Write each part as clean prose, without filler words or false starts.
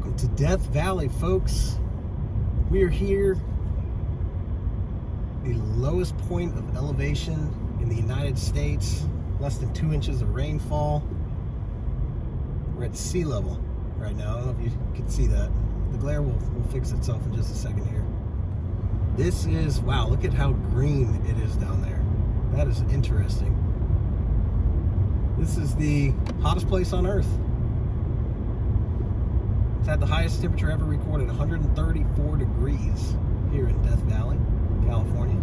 Welcome to Death Valley, folks. We are here, the lowest point of elevation in the United States, less than 2 inches of rainfall. We're at sea level right now. I don't know if you can see that. The glare will fix itself in just a second here. This is, wow, look at how green it is down there. That is interesting. This is the hottest place on Earth. It's had the highest temperature ever recorded, 134 degrees here in Death Valley, California.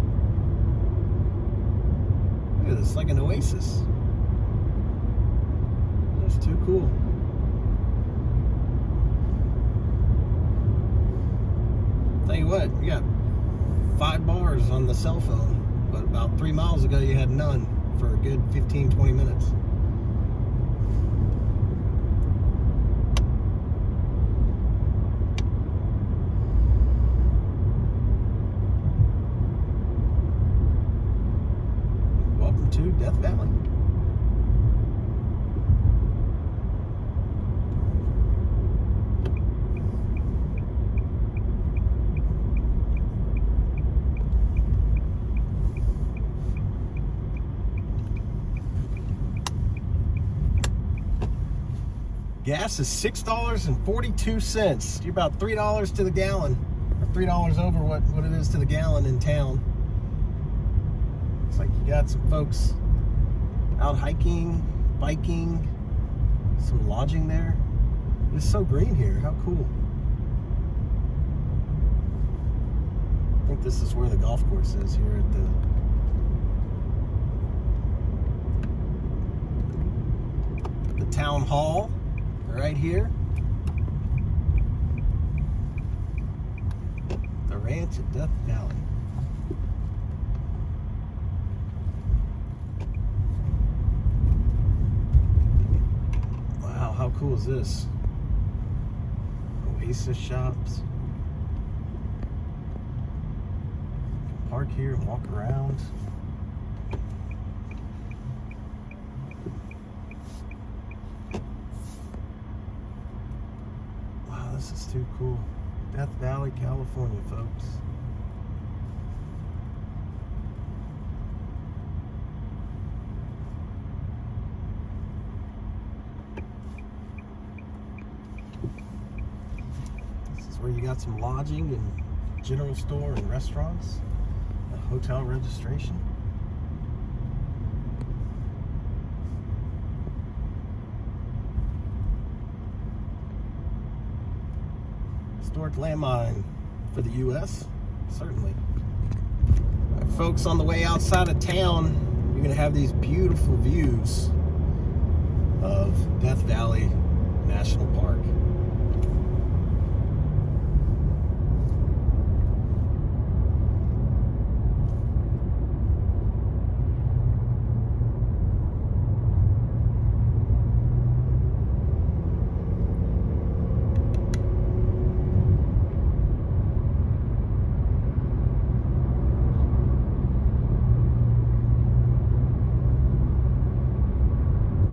Look at this, like an oasis. That's too cool. Tell you what, you got 5 bars on the cell phone, but about 3 miles ago you had none for a good 15-20 minutes. Welcome to Death Valley. Gas is $6.42. You're about $3 to the gallon, or $3 over what it is to the gallon in town. Looks like you got some folks out hiking, biking, some lodging there. It's so green here. How cool. I think this is where the golf course is here at the town hall. Right here, the ranch at Death Valley. Wow, how cool is this? Oasis shops. You can park here and walk around. This is too cool. Death Valley, California, folks. This is where you got some lodging and general store and restaurants, a hotel registration. Historic landmine for the U.S., certainly. All right, folks, on the way outside of town, you're going to have these beautiful views of Death Valley National Park.